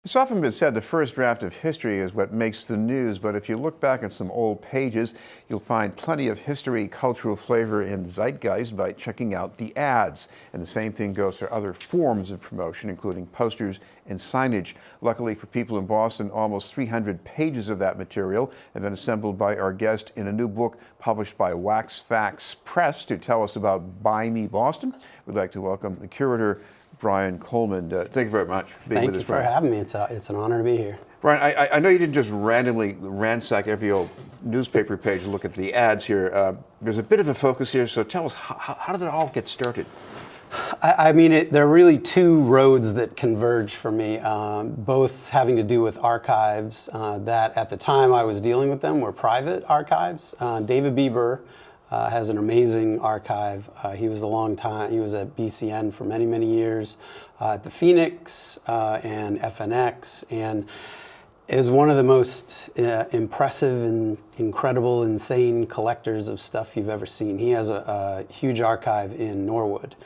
It's often been said the first draft of history is what makes the news, but if you look back at some old pages, you'll find plenty of history, cultural flavor in Zeitgeist by checking out the ads. And the same thing goes for other forms of promotion, including posters and signage. Luckily for people in Boston, almost 300 pages of that material have been assembled by our guest in a new book published by Wax Facts Press to tell us about Buy Me Boston. We'd like to welcome the curator, Brian Coleman. Thank you very much for being with us, Brian. Thank you for having me. It's an honor to be here. Brian, I know you didn't just randomly ransack every old newspaper page and look at the ads here. There's a bit of a focus here, so tell us, how did it all get started? I mean, there are really two roads that converge for me, both having to do with archives that at the time I was dealing with them were private archives. David Bieber has an amazing archive. He was he was at BCN for many, many years, at the Phoenix and FNX, and is one of the most impressive and incredible, insane collectors of stuff you've ever seen. He has a huge archive in Norwood.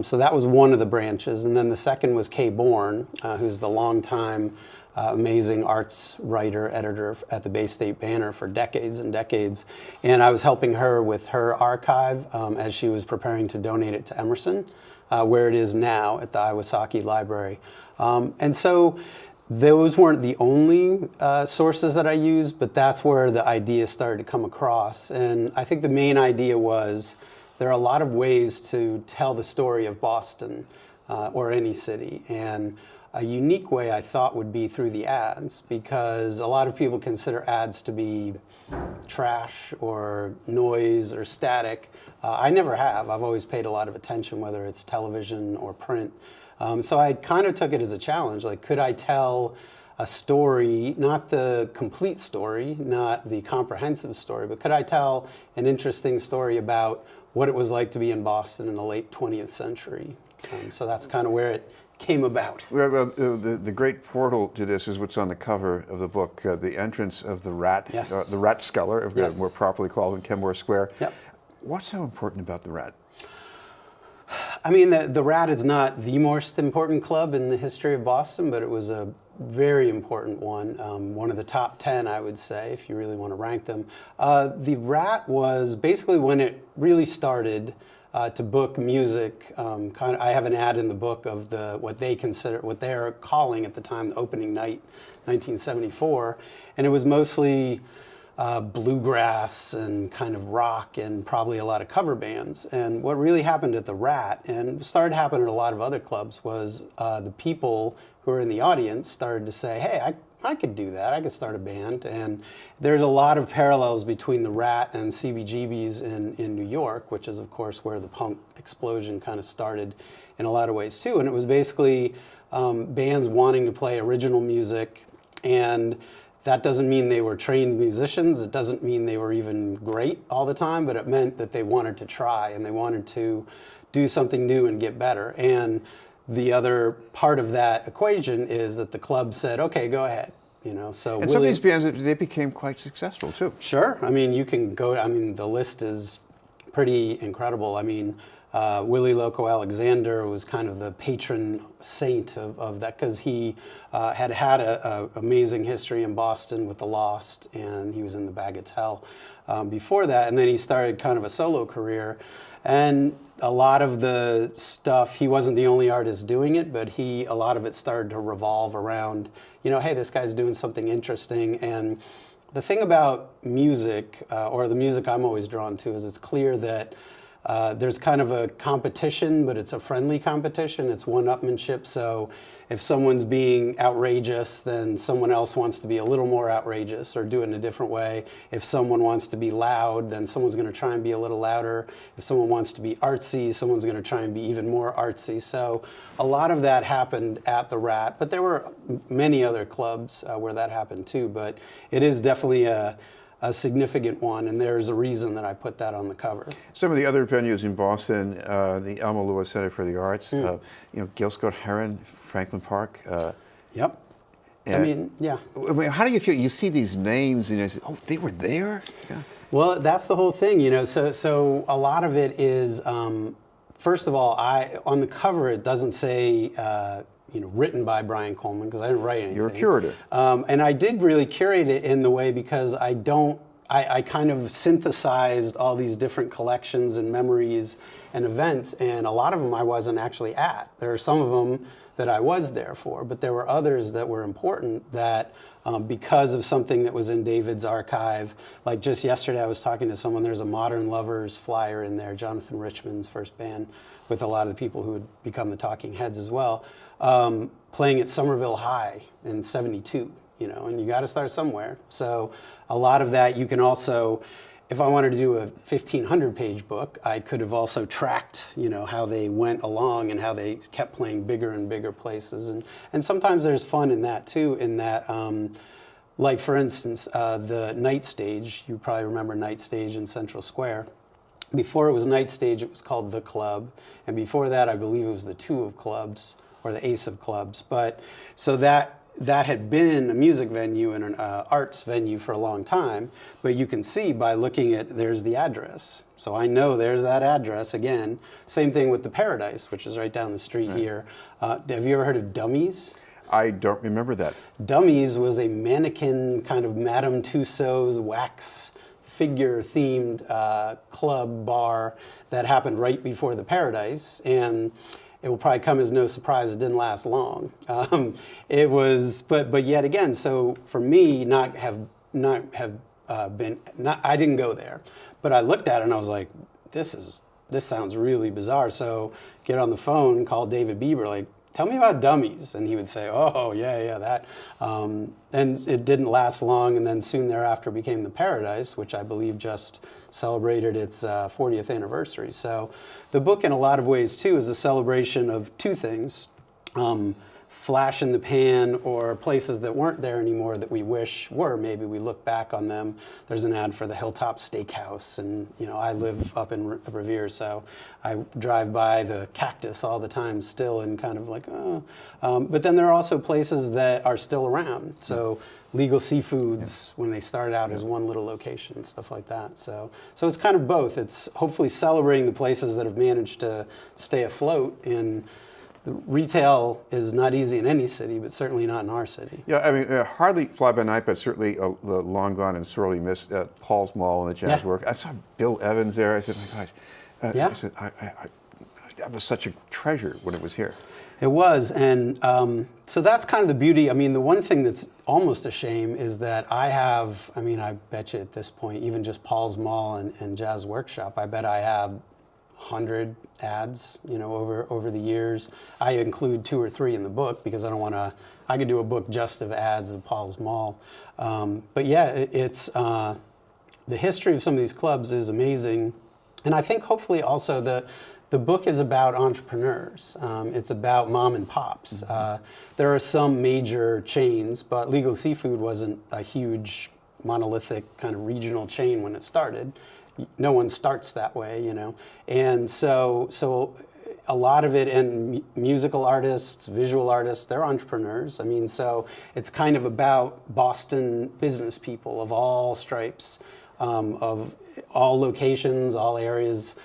So that was one of the branches. And then the second was Kay Bourne, who's the longtime amazing arts writer, editor at the Bay State Banner for decades and decades. And I was helping her with her archive as she was preparing to donate it to Emerson, where it is now at the Iwasaki Library. And so those weren't the only sources that I used, but that's where the idea started to come across. And I think the main idea was there are a lot of ways to tell the story of Boston or any city. And a unique way I thought would be through the ads, because a lot of people consider ads to be trash or noise or static. I never have. I've always paid a lot of attention, whether it's television or print. So I kind of took it as a challenge. Like, could I tell a story, not the complete story, not the comprehensive story, but could I tell an interesting story about what it was like to be in Boston in the late 20th century? So that's kind of where it came about. Well, the great portal to this is what's on the cover of the book, the entrance of the Rat, Yes. The Rat Sculler, Yes. more properly called in Kenmore Square. Yep. What's so important about the Rat? I mean, the Rat is not the most important club in the history of Boston, but it was a very important one of the top 10, I would say, if you really want to rank them. The Rat was basically when it really started to book music. I have an ad in the book of what they're calling at the time the opening night, 1974, and it was mostly bluegrass and kind of rock and probably a lot of cover bands. And what really happened at the Rat, and started happening at a lot of other clubs, was the people who were in the audience started to say, hey, I could do that. I could start a band. And there's a lot of parallels between the Rat and CBGB's in New York, which is, of course, where the punk explosion kind of started in a lot of ways, too. And it was basically bands wanting to play original music. And that doesn't mean they were trained musicians. It doesn't mean they were even great all the time, but it meant that they wanted to try and they wanted to do something new and get better. And the other part of that equation is that the club said, okay, go ahead. So and some of these bands, they became quite successful too. Sure. I mean, you can go, the list is pretty incredible. I mean, Willie Loco Alexander was kind of the patron saint of that, because he had an amazing history in Boston with the Lost, and he was in the Bagatelle before that, and then he started kind of a solo career. And a lot of the stuff, he wasn't the only artist doing it, but a lot of it started to revolve around, hey, this guy's doing something interesting. And the thing about music, or the music I'm always drawn to, is it's clear that there's kind of a competition, but it's a friendly competition. It's one-upmanship. So if someone's being outrageous, then someone else wants to be a little more outrageous or do it in a different way. If someone wants to be loud, then someone's going to try and be a little louder. If someone wants to be artsy, someone's going to try and be even more artsy. So a lot of that happened at the Rat, but there were many other clubs where that happened too. But it is definitely a significant one, and there's a reason that I put that on the cover. Some of the other venues in Boston, the Elmo Lewis Center for the Arts, Gil Scott Heron, Franklin Park. Yep. I mean, yeah. I mean, how do you feel? You see these names and you say, oh, they were there? Yeah. Well, that's the whole thing, so a lot of it is, first of all, on the cover it doesn't say written by Brian Coleman, because I didn't write anything. You're a curator. And I did really curate it in the way because I kind of synthesized all these different collections and memories and events, and a lot of them I wasn't actually at. There are some of them that I was there for, but there were others that were important that because of something that was in David's archive, like just yesterday I was talking to someone, there's a Modern Lovers flyer in there, Jonathan Richman's first band, with a lot of the people who would become the Talking Heads as well, playing at Somerville High in '72, and you got to start somewhere. So a lot of that you can also, if I wanted to do a 1,500-page book, I could have also tracked, how they went along and how they kept playing bigger and bigger places. And sometimes there's fun in that too, in that, like for instance, the Night Stage, you probably remember Night Stage in Central Square. Before it was Night Stage, it was called The Club. And before that, I believe it was the Two of Clubs or the Ace of Clubs. But so that had been a music venue and an arts venue for a long time, but you can see by looking at, there's the address. So I know there's that address again. Same thing with the Paradise, which is right down the street here. Have you ever heard of Dummies? I don't remember that. Dummies was a mannequin kind of Madame Tussauds wax figure-themed club bar that happened right before the Paradise, and it will probably come as no surprise it didn't last long. It was, but yet again, so for me, I didn't go there, but I looked at it and I was like, this sounds really bizarre. So get on the phone, call David Bieber, like, tell me about Dummies, and he would say, oh yeah, that, and it didn't last long, and then soon thereafter became the Paradise, which I believe just celebrated its 40th anniversary. So the book, in a lot of ways, too, is a celebration of two things. Flash in the pan, or places that weren't there anymore that we wish were. Maybe we look back on them. There's an ad for the Hilltop Steakhouse, and I live up in Revere, so I drive by the Cactus all the time still, and kind of like, oh. But then there are also places that are still around. So Legal Seafoods, when they started out as one little location and stuff like that. So it's kind of both. It's hopefully celebrating the places that have managed to stay afloat. And the retail is not easy in any city, but certainly not in our city. Yeah, I mean, hardly fly by night, but certainly the long gone and sorely missed Paul's Mall and the Jazz Work. I saw Bill Evans there. I said, my gosh. I said, that was such a treasure when it was here. It was, and so that's kind of the beauty. I mean, the one thing that's almost a shame is that I bet you at this point, even just Paul's Mall and Jazz Workshop, I bet I have 100 ads, over the years. I include 2 or 3 in the book because I don't want to. I could do a book just of ads of Paul's Mall, but yeah, it's the history of some of these clubs is amazing, and I think hopefully also the book is about entrepreneurs. It's about mom and pops. There are some major chains, but Legal Seafood wasn't a huge monolithic kind of regional chain when it started. No one starts that way, And so a lot of it, and musical artists, visual artists, they're entrepreneurs. I mean, so it's kind of about Boston business people of all stripes, of all locations, all areas,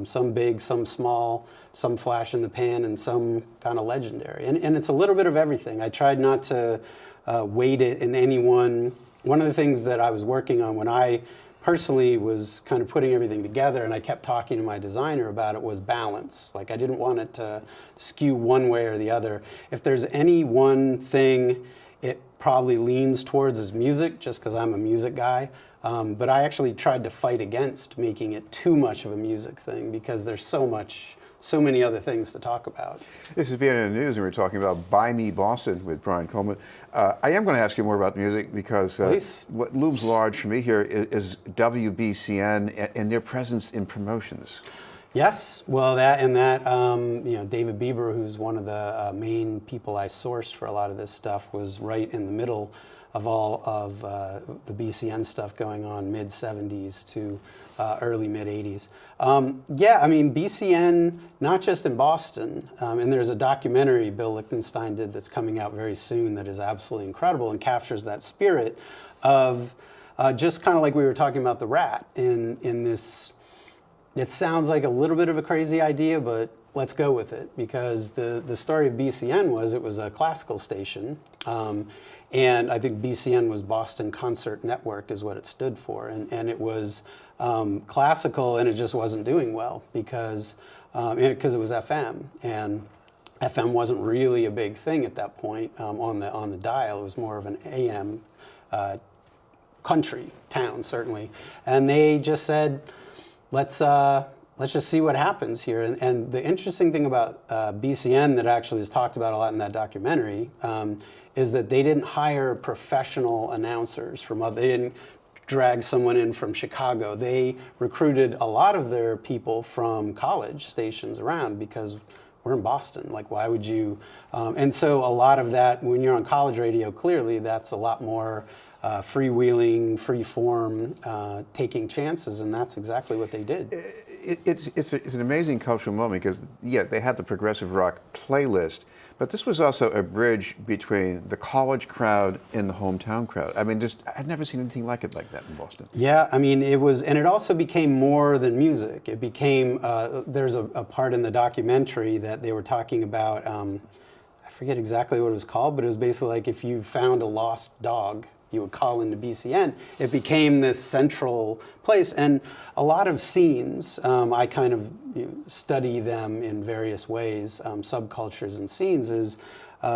some big, some small, some flash in the pan, and some kind of legendary. And it's a little bit of everything. I tried not to weight it in any one. One of the things that I was working on when I personally was kind of putting everything together, and I kept talking to my designer about it, was balance. Like, I didn't want it to skew one way or the other. If there's any one thing it probably leans towards is music, just because I'm a music guy. But I actually tried to fight against making it too much of a music thing, because there's so many other things to talk about. This is being in the news, and we're talking about Buy Me Boston with Brian Coleman. I am going to ask you more about music, because what looms large for me here is WBCN and their presence in promotions. Yes, well, David Bieber, who's one of the main people I sourced for a lot of this stuff, was right in the middle of all of the BCN stuff going on, mid-'70s to early mid-'80s. BCN, not just in Boston, and there's a documentary Bill Lichtenstein did that's coming out very soon that is absolutely incredible and captures that spirit of just kind of like we were talking about the Rat in this. It sounds like a little bit of a crazy idea, but let's go with it, because the story of BCN was it was a classical station, and I think BCN was Boston Concert Network is what it stood for, and it was classical, and it just wasn't doing well because it was FM, and FM wasn't really a big thing at that point on the dial. It was more of an AM country town, certainly, and they just said, let's just see what happens here. And the interesting thing about BCN that actually is talked about a lot in that documentary is that they didn't hire professional announcers they didn't drag someone in from Chicago. They recruited a lot of their people from college stations around, because we're in Boston. Like, why would you? And so a lot of that, when you're on college radio, clearly that's a lot more freewheeling, free form, taking chances, and that's exactly what they did. It's an amazing cultural moment because, yeah, they had the progressive rock playlist, but this was also a bridge between the college crowd and the hometown crowd. I mean, I'd never seen anything like that in Boston. Yeah, I mean, it was, and it also became more than music. It became, there's a part in the documentary that they were talking about, I forget exactly what it was called, but it was basically like if you found a lost dog, you would call into BCN. It became this central place, and a lot of scenes, I kind of study them in various ways, subcultures and scenes is,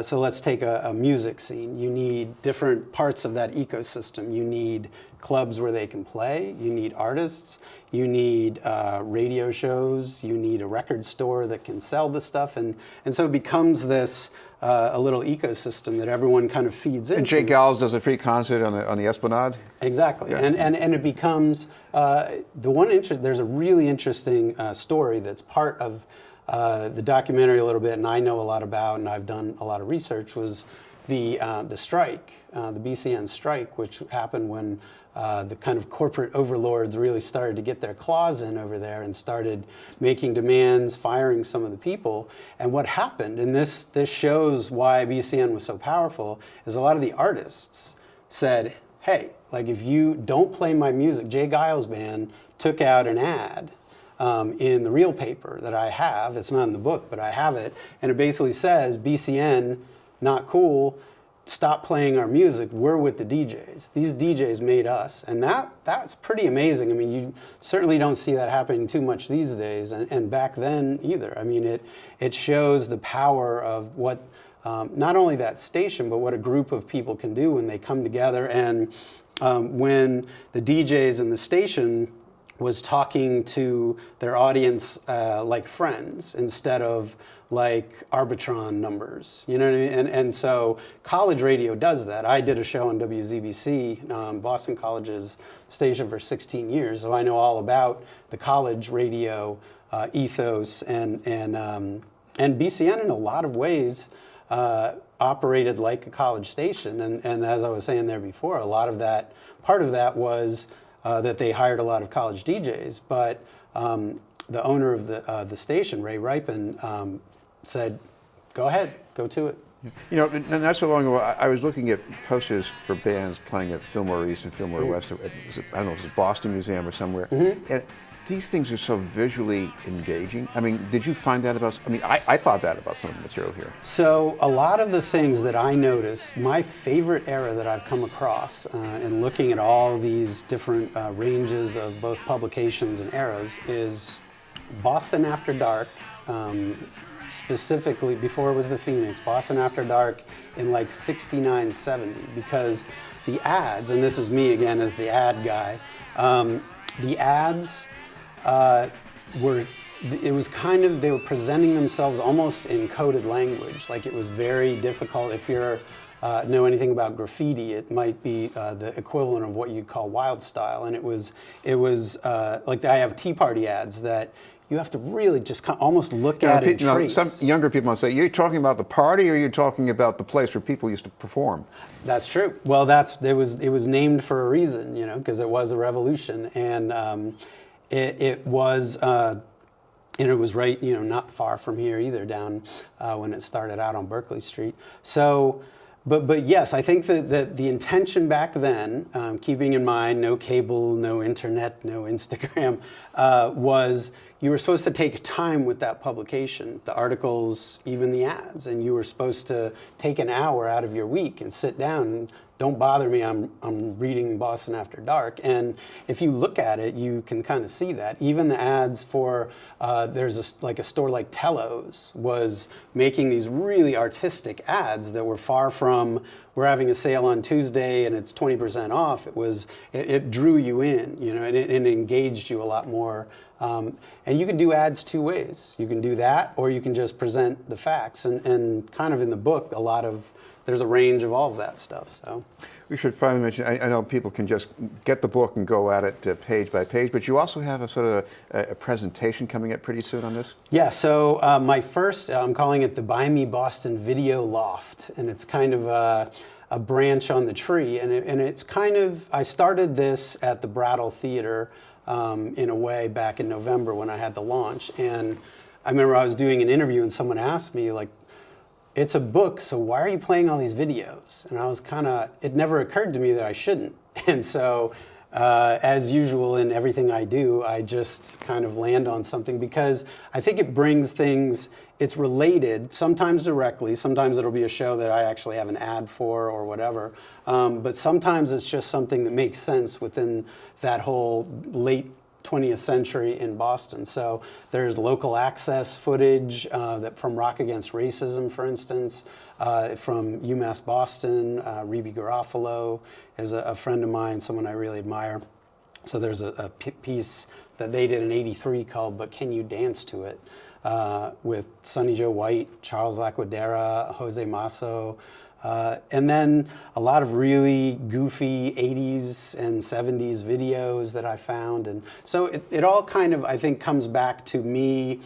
so let's take a music scene. You need different parts of that ecosystem. You need clubs where they can play, you need artists, you need radio shows, you need a record store that can sell the stuff, and so it becomes this a little ecosystem that everyone kind of feeds into. And Jay Giles does a free concert on the Esplanade? Exactly, yeah. and it becomes, there's a really interesting story that's part of the documentary a little bit, and I know a lot about, and I've done a lot of research, was the strike, the BCN strike, which happened when the kind of corporate overlords really started to get their claws in over there and started making demands, firing some of the people. And what happened, and this shows why BCN was so powerful, is a lot of the artists said, hey, like if you don't play my music, Jay Giles Band took out an ad in the real paper that I have. It's not in the book, but I have it. And it basically says, BCN, not cool, stop playing our music, we're with the DJs. These DJs made us. And that's pretty amazing. I mean, you certainly don't see that happening too much these days, and back then either. I mean, it shows the power of what, not only that station, but what a group of people can do when they come together. And when the DJs in the station was talking to their audience like friends instead of like Arbitron numbers, you know what I mean? And so college radio does that. I did a show on WZBC, Boston College's station, for 16 years, so I know all about the college radio ethos, and BCN in a lot of ways operated like a college station. And as I was saying there before, a lot of that, part of that was that they hired a lot of college DJs, but the owner of the station, Ray Ripon, said, go ahead, go to it. You know, and not so long ago, I was looking at posters for bands playing at Fillmore East and Fillmore West. I don't know, it was Boston Museum or somewhere. And these things are so visually engaging. I mean, did you find that about, I mean, I thought that about some of the material here. So a lot of the things that I noticed, my favorite era that I've come across in looking at all these different ranges of both publications and eras is Boston After Dark, specifically before it was the Phoenix, Boston After Dark in like 69, 70, because the ads, and this is me again as the ad guy, the ads it was kind of, they were presenting themselves almost in coded language. Like it was very difficult. If you know anything about graffiti, it might be the equivalent of what you'd call wild style. And it was like I have Tea Party ads that you have to really just almost look at and trace. Some younger people might say, you're talking about the party or you're talking about the place where people used to perform? That's true. Well, it was named for a reason, you know, because it was a revolution. And it was, and it was right, you know, not far from here either, down when it started out on Berkeley Street. So, but yes, I think that the intention back then, keeping in mind no cable, no internet, no Instagram, was you were supposed to take time with that publication, the articles, even the ads, and you were supposed to take an hour out of your week and sit down and don't bother me, I'm reading Boston After Dark. And if you look at it, you can kind of see that. Even the ads for, there's a store like Tello's was making these really artistic ads that were far from, we're having a sale on Tuesday and it's 20% off. It drew you in, you know, and it engaged you a lot more. And you can do ads two ways. You can do that, or you can just present the facts. And kind of in the book, there's a range of all of that stuff. So we should finally mention, I know people can just get the book and go at it page by page, but you also have a sort of a presentation coming up pretty soon on this? Yeah, so my first, I'm calling it the Buy Me Boston Video Loft, and it's kind of a branch on the tree, and it's kind of, I started this at the Brattle Theater in a way back in November when I had the launch, and I remember I was doing an interview and someone asked me, like, it's a book, so why are you playing all these videos? And I was it never occurred to me that I shouldn't. And so, as usual in everything I do, I just kind of land on something because I think it brings things, it's related, sometimes directly, sometimes it'll be a show that I actually have an ad for or whatever, but sometimes it's just something that makes sense within that whole late 20th century in Boston. So there's local access footage from Rock Against Racism, for instance, from UMass Boston. Rebe Garofalo is a friend of mine, someone I really admire. So there's a piece that they did in '83 called "But Can You Dance to It?" With Sonny Joe White, Charles Laquadera, Jose Masso, and then a lot of really goofy 80s and 70s videos that I found. And so it all kind of, I think, comes back to me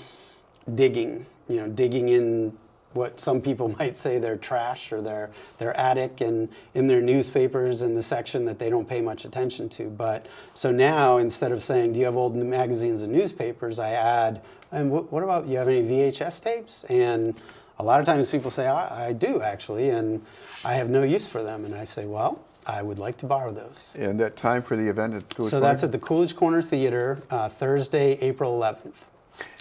digging in what some people might say their trash or their attic and in their newspapers in the section that they don't pay much attention to. But so now, instead of saying, do you have old magazines and newspapers, I add, and what about, you have any VHS tapes? And a lot of times people say, I do actually, and I have no use for them. And I say, well, I would like to borrow those. And that time for the event at Coolidge So Corner? that's at the Coolidge Corner Theater, Thursday, April 11th,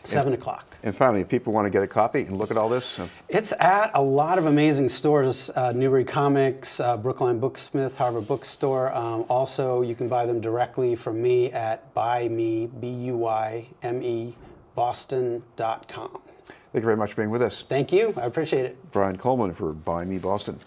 7 o'clock. And finally, if people want to get a copy and look at all this? It's at a lot of amazing stores, Newbury Comics, Brookline Booksmith, Harvard Bookstore. Also, you can buy them directly from me at buyme, B-U-Y-M-E, boston.com. Thank you very much for being with us. Thank you. I appreciate it. Brian Coleman for Buy Me Boston.